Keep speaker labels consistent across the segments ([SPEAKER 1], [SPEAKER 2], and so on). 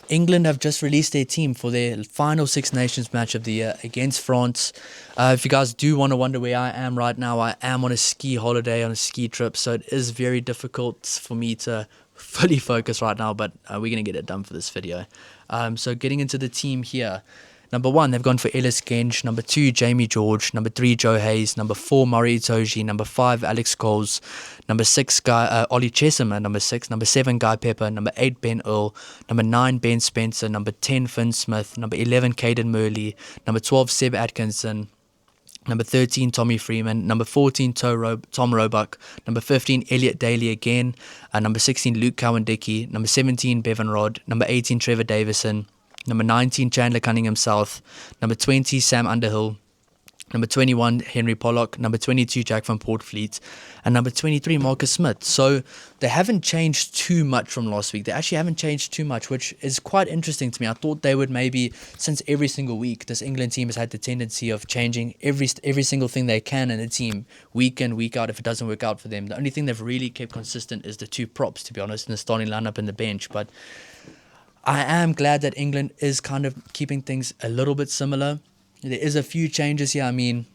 [SPEAKER 1] England have just released their team for their final Six Nations match of the year against France. If you guys do want to wonder where I am right now, I am on a ski holiday, on a ski trip, so it is very difficult for me to fully focus right now, but we're going to get it done for this video. So getting into the team here. Number 1, they've gone for Ellis Genge. Number 2, Jamie George. Number 3, Joe Hayes. Number 4, Murray Itoje. Number 5, Alex Coles. Number 6, Ollie Chessum at number 6. Number 7, Guy Pepper. Number 8, Ben Earl. Number 9, Ben Spencer. Number 10, Finn Smith. Number 11, Caden Murley. Number 12, Seb Atkinson. Number 13, Tommy Freeman. Number 14, Tom Roebuck. Number 15, Elliot Daly again. Number 16, Luke Cowan-Dickey. Number 17, Bevan Rodd. Number 18, Trevor Davison. Number 19, Chandler Cunningham South. Number 20, Sam Underhill. Number 21, Henry Pollock. Number 22, Jack van Portfleet. And number 23, Marcus Smith. So they haven't changed too much from last week. They actually haven't changed too much, which is quite interesting to me. I thought they would maybe, since every single week, this England team has had the tendency of changing every single thing they can in a team, week in, week out, if it doesn't work out for them. The only thing they've really kept consistent is the 2 props, to be honest, in the starting lineup and the bench. But I am glad that England is kind of keeping things a little bit similar. There is a few changes here. I mean,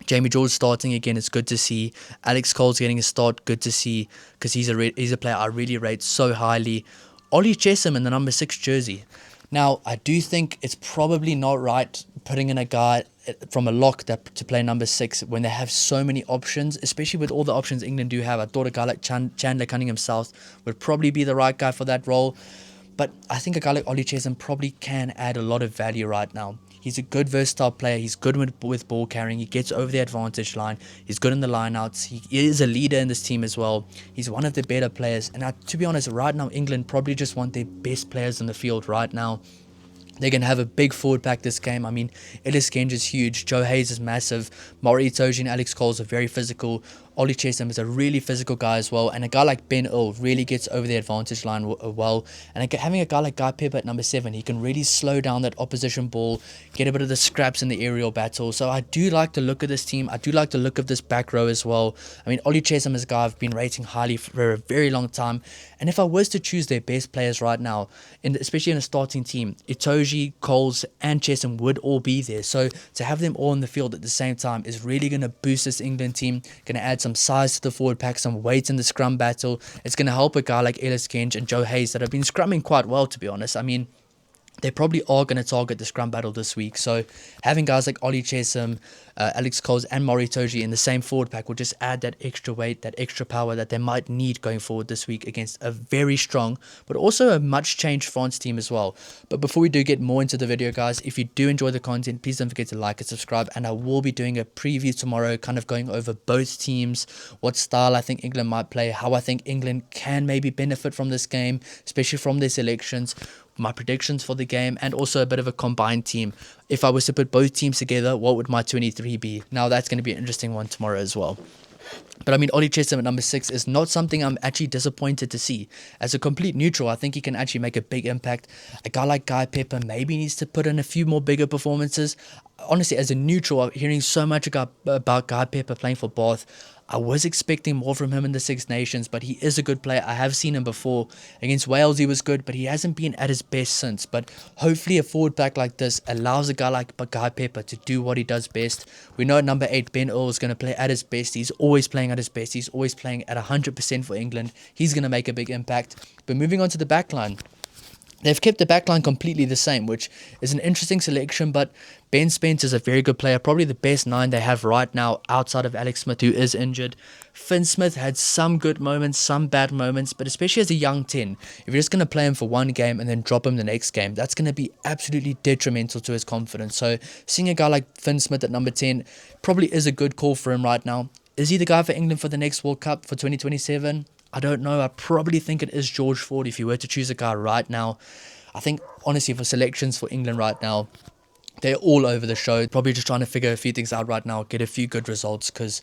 [SPEAKER 1] Jamie George starting again, it's good to see. Alex Coles getting a start, good to see, because he's a player I really rate so highly. Ollie Chessum in the number 6 jersey. Now, I do think it's probably not right putting in a guy from a lock to play number 6 when they have so many options, especially with all the options England do have. I thought a guy like Chandler Cunningham South would probably be the right guy for that role. But I think a guy like Ollie Chessum probably can add a lot of value right now. He's a good versatile player. He's good with ball carrying. He gets over the advantage line. He's good in the lineouts. He is a leader in this team as well. He's one of the better players. And to be honest, right now, England probably just want their best players in the field right now. They're going to have a big forward pack this game. I mean, Ellis Genge is huge. Joe Hayes is massive. Murray Itoje and Alex Coles are very physical. Ollie Chessum is a really physical guy as well. And a guy like Ben Earl really gets over the advantage line well. And having a guy like Guy Pepper at number 7, he can really slow down that opposition ball, get a bit of the scraps in the aerial battle. So I do like the look of this team. I do like the look of this back row as well. I mean, Ollie Chessum is a guy I've been rating highly for a very long time. And if I was to choose their best players right now, especially in a starting team, Itoje, Coles, and Chessum would all be there. So to have them all in the field at the same time is really going to boost this England team, going to add some size to the forward pack, some weight in the scrum battle. It's going to help a guy like Ellis Genge and Joe Hayes that have been scrumming quite well, to be honest. I mean, they probably are going to target the scrum battle this week. So having guys like Ollie Chessum, Alex Coles and Murray Itoje in the same forward pack will just add that extra weight, that extra power that they might need going forward this week against a very strong, but also a much changed France team as well. But before we do get more into the video, guys, if you do enjoy the content, please don't forget to like and subscribe. And I will be doing a preview tomorrow, kind of going over both teams, what style I think England might play, how I think England can maybe benefit from this game, especially from their selections, my predictions for the game, and also a bit of a combined team. If I was to put both teams together, what would my 23 be? Now that's going to be an interesting one tomorrow as well. But I mean, Ollie Chessum at number 6 is not something I'm actually disappointed to see. As a complete neutral, I think he can actually make a big impact. A guy like Guy Pepper maybe needs to put in a few more bigger performances. Honestly, as a neutral, hearing so much about Guy Pepper playing for Bath, I was expecting more from him in the Six Nations, but he is a good player. I have seen him before. Against Wales, he was good, but he hasn't been at his best since. But hopefully a forward back like this allows a guy like Guy Pepper to do what he does best. We know at number 8, Ben Earl is going to play at his best. He's always playing at his best. He's always playing at 100% for England. He's going to make a big impact. But moving on to the back line. They've kept the backline completely the same, which is an interesting selection, but Ben Spence is a very good player, probably the best 9 they have right now outside of Alex Smith, who is injured. Finn Smith had some good moments, some bad moments, but especially as a young 10, if you're just going to play him for one game and then drop him the next game, that's going to be absolutely detrimental to his confidence. So seeing a guy like Finn Smith at number 10 probably is a good call for him right now. Is he the guy for England for the next World Cup for 2027? I don't know. I probably think it is George Ford if you were to choose a guy right now. I think, honestly, for selections for England right now, they're all over the show. Probably just trying to figure a few things out right now, get a few good results, because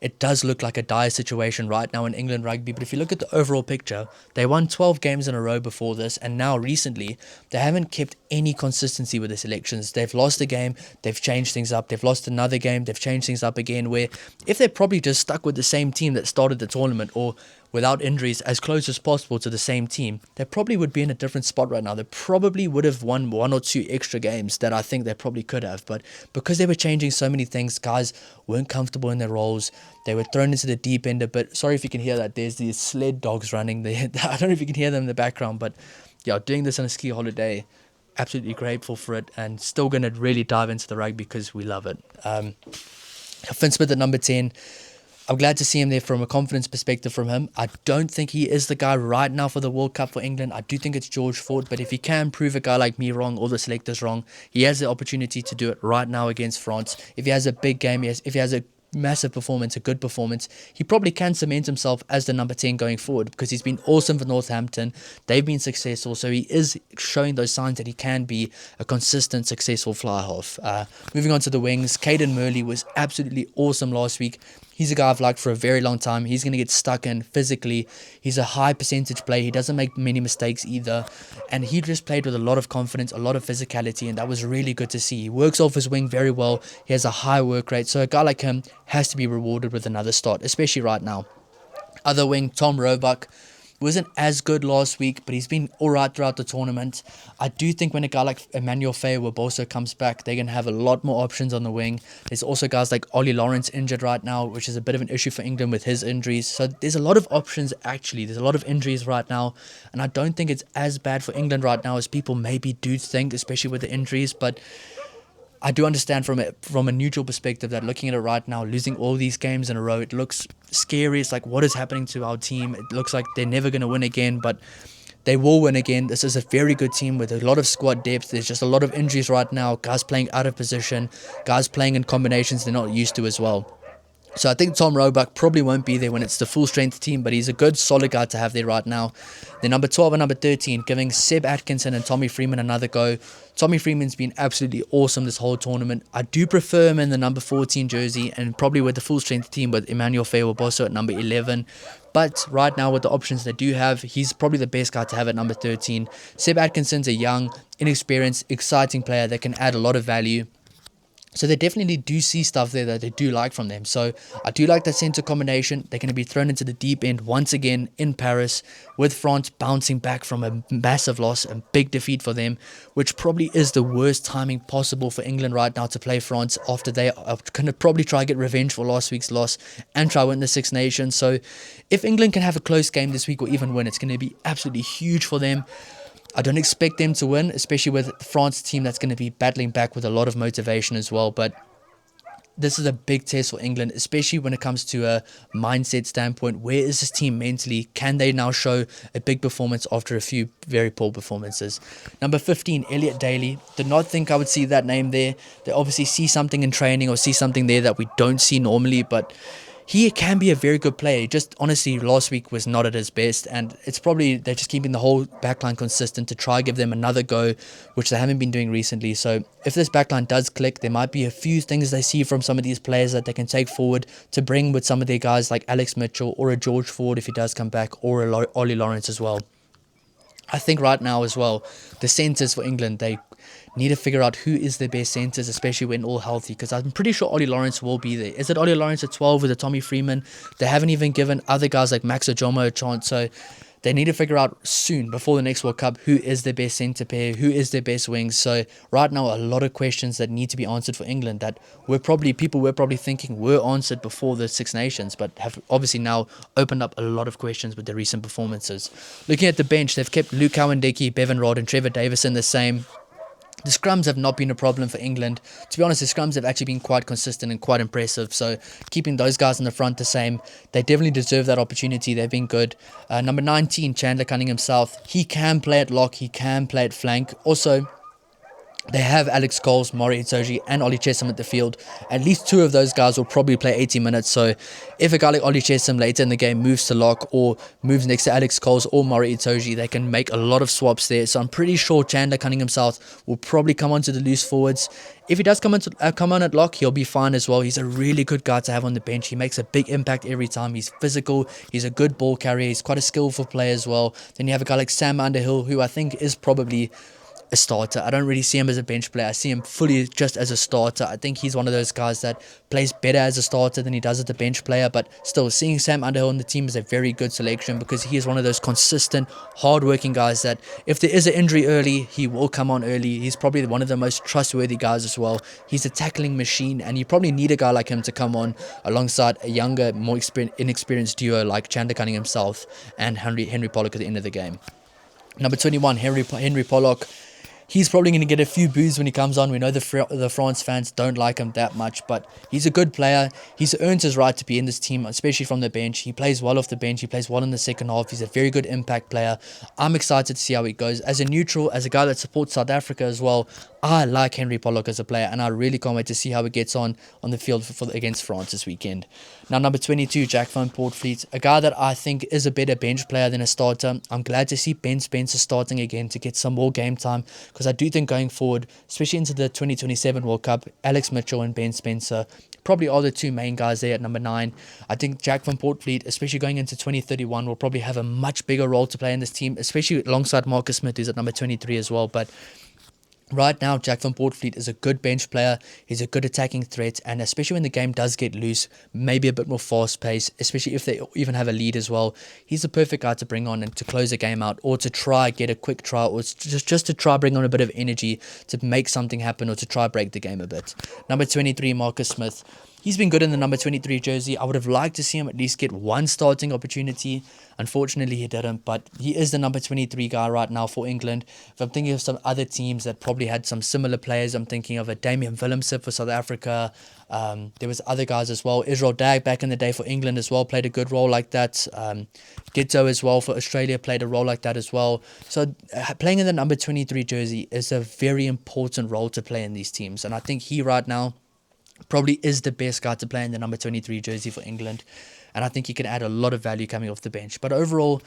[SPEAKER 1] it does look like a dire situation right now in England rugby. But if you look at the overall picture, they won 12 games in a row before this, and now recently they haven't kept any consistency with the selections. They've lost a game, they've changed things up, they've lost another game, they've changed things up again, where if they're probably just stuck with the same team that started the tournament, or without injuries, as close as possible to the same team, they probably would be in a different spot right now. They probably would have won 1 or 2 extra games that I think they probably could have. But because they were changing so many things, guys weren't comfortable in their roles. They were thrown into the deep end a bit. Sorry if you can hear that. There's these sled dogs running. I don't know if you can hear them in the background, but yeah, doing this on a ski holiday, absolutely grateful for it, and still going to really dive into the rugby because we love it. Finn Smith at number 10. I'm glad to see him there from a confidence perspective from him. I don't think he is the guy right now for the World Cup for England. I do think it's George Ford, but if he can prove a guy like me wrong or the selectors wrong, he has the opportunity to do it right now against France. If he has a big game, if he has a massive performance, a good performance, he probably can cement himself as the number 10 going forward because he's been awesome for Northampton. They've been successful, so he is showing those signs that he can be a consistent, successful fly half. Moving on to the wings, Caden Murley was absolutely awesome last week. He's a guy I've liked for a very long time. He's going to get stuck in physically. He's a high percentage player. He doesn't make many mistakes either. And he just played with a lot of confidence, a lot of physicality, and that was really good to see. He works off his wing very well. He has a high work rate. So a guy like him has to be rewarded with another start, especially right now. Other wing, Tom Roebuck, wasn't as good last week, but he's been all right throughout the tournament. I do think when a guy like Emmanuel Faye-Waboso comes back, they're going to have a lot more options on the wing. There's also guys like Ollie Lawrence injured right now, which is a bit of an issue for England with his injuries. So there's a lot of options, actually. There's a lot of injuries right now, and I don't think it's as bad for England right now as people maybe do think, especially with the injuries. But I do understand from a neutral perspective that looking at it right now, losing all these games in a row, it looks scary. It's like, what is happening to our team? It looks like they're never going to win again, but they will win again. This is a very good team with a lot of squad depth. There's just a lot of injuries right now. Guys playing out of position, guys playing in combinations they're not used to as well. So I think Tom Roebuck probably won't be there when it's the full strength team, but he's a good, solid guy to have there right now. Then number 12 and number 13, giving Seb Atkinson and Tommy Freeman another go. Tommy Freeman's been absolutely awesome this whole tournament. I do prefer him in the number 14 jersey and probably with the full strength team with Emmanuel Faye-Waboso at number 11. But right now with the options they do have, he's probably the best guy to have at number 13. Seb Atkinson's a young, inexperienced, exciting player that can add a lot of value. So they definitely do see stuff there that they do like from them. So I do like that centre combination. They're going to be thrown into the deep end once again in Paris with France bouncing back from a massive loss, a big defeat for them, which probably is the worst timing possible for England right now to play France after they are going to probably try to get revenge for last week's loss and try to win the Six Nations. So if England can have a close game this week or even win, it's going to be absolutely huge for them. I don't expect them to win, especially with the France team that's going to be battling back with a lot of motivation as well. But this is a big test for England, especially when it comes to a mindset standpoint. Where is this team mentally? Can they now show a big performance after a few very poor performances? Number 15, Elliot Daly. Did not think I would see that name there. They obviously see something in training or see something there that we don't see normally, but he can be a very good player. Just honestly, last week was not at his best, and it's probably they're just keeping the whole backline consistent to try give them another go, which they haven't been doing recently. So if this backline does click, there might be a few things they see from some of these players that they can take forward to bring with some of their guys like Alex Mitchell or a George Ford if he does come back, or a Ollie Lawrence as well. I think right now as well, the centres for England, they need to figure out who is their best centres, especially when all healthy, because I'm pretty sure Ollie Lawrence will be there. Is it Ollie Lawrence at 12 with a Tommy Freeman? They haven't even given other guys like Max Ojomo a chance, so they need to figure out soon, before the next World Cup, who is their best centre pair, who is their best wings. So right now, a lot of questions that need to be answered for England that people were probably thinking were answered before the Six Nations, but have obviously now opened up a lot of questions with their recent performances. Looking at the bench, they've kept Luke Cowan-Decky, Bevan Rod and Trevor Davison the same. The scrums have not been a problem for England. To be honest, the scrums have actually been quite consistent and quite impressive. So keeping those guys in the front the same, they definitely deserve that opportunity. They've been good. Number 19, Chandler Cunningham South. He can play at lock. He can play at flank. Also, they have Alex Coles, Maury Itoje, and Ollie Chesham at the field. At least two of those guys will probably play 80 minutes. So if a guy like Ollie Chesham later in the game moves to lock or moves next to Alex Coles or Maury Itoje, they can make a lot of swaps there. So I'm pretty sure Chandler Cunningham South will probably come onto the loose forwards. If he does come on at lock, he'll be fine as well. He's a really good guy to have on the bench. He makes a big impact every time. He's physical. He's a good ball carrier. He's quite a skillful player as well. Then you have a guy like Sam Underhill, who I think is probably a starter. I don't really see him as a bench player. I see him fully just as a starter. I think he's one of those guys that plays better as a starter than he does as a bench player. But still, seeing Sam Underhill on the team is a very good selection because he is one of those consistent, hard-working guys that if there is an injury early, he will come on early. He's probably one of the most trustworthy guys as well. He's a tackling machine, and you probably need a guy like him to come on alongside a younger, more inexperienced duo like Chandler Cunningham himself and Henry Pollock at the end of the game. Number 21, Henry Pollock. He's probably going to get a few boos when he comes on. We know the France fans don't like him that much, but he's a good player. He's earned his right to be in this team, especially from the bench. He plays well off the bench. He plays well in the second half. He's a very good impact player. I'm excited to see how he goes. As a neutral, as a guy that supports South Africa as well, I like Henry Pollock as a player, and I really can't wait to see how he gets on the field against France this weekend. Now, number 22, Jack van Poortvliet, a guy that I think is a better bench player than a starter. I'm glad to see Ben Spencer starting again to get some more game time, because I do think going forward, especially into the 2027 World Cup, Alex Mitchell and Ben Spencer probably are the two main guys there at number 9. I think Jack van Poortvliet, especially going into 2031, will probably have a much bigger role to play in this team, especially alongside Marcus Smith, who's at number 23 as well. But right now, Jack van Poortvliet is a good bench player. He's a good attacking threat, and especially when the game does get loose, maybe a bit more fast-paced, especially if they even have a lead as well, he's the perfect guy to bring on and to close a game out, or to try get a quick try, or just to try bring on a bit of energy to make something happen, or to try break the game a bit. Number 23, Marcus Smith. He's been good in the number 23 jersey. I would have liked to see him at least get one starting opportunity. Unfortunately, he didn't, but he is the number 23 guy right now for England. If I'm thinking of some other teams that probably had some similar players, I'm thinking of a Damian Willemse for South Africa. There was other guys as well. Israel Dag back in the day for England as well played a good role like that. Gitto as well for Australia played a role like that as well. So playing in the number 23 jersey is a very important role to play in these teams. And I think he right now probably is the best guy to play in the number 23 jersey for England. And I think he can add a lot of value coming off the bench. But overall,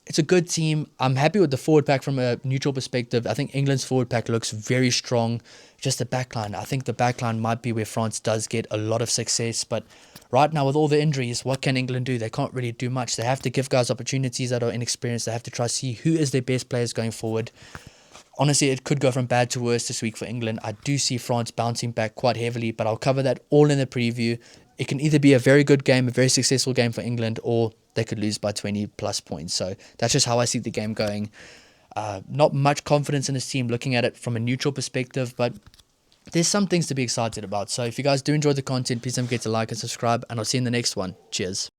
[SPEAKER 1] it's a good team. I'm happy with the forward pack from a neutral perspective. I think England's forward pack looks very strong. Just the backline. I think the backline might be where France does get a lot of success. But right now, with all the injuries, what can England do? They can't really do much. They have to give guys opportunities that are inexperienced. They have to try to see who is their best players going forward. Honestly, it could go from bad to worse this week for England. I do see France bouncing back quite heavily, but I'll cover that all in the preview. It can either be a very good game, a very successful game for England, or they could lose by 20 plus points. So that's just how I see the game going. Not much confidence in this team looking at it from a neutral perspective, but there's some things to be excited about. So if you guys do enjoy the content, please don't forget to like and subscribe, and I'll see you in the next one. Cheers.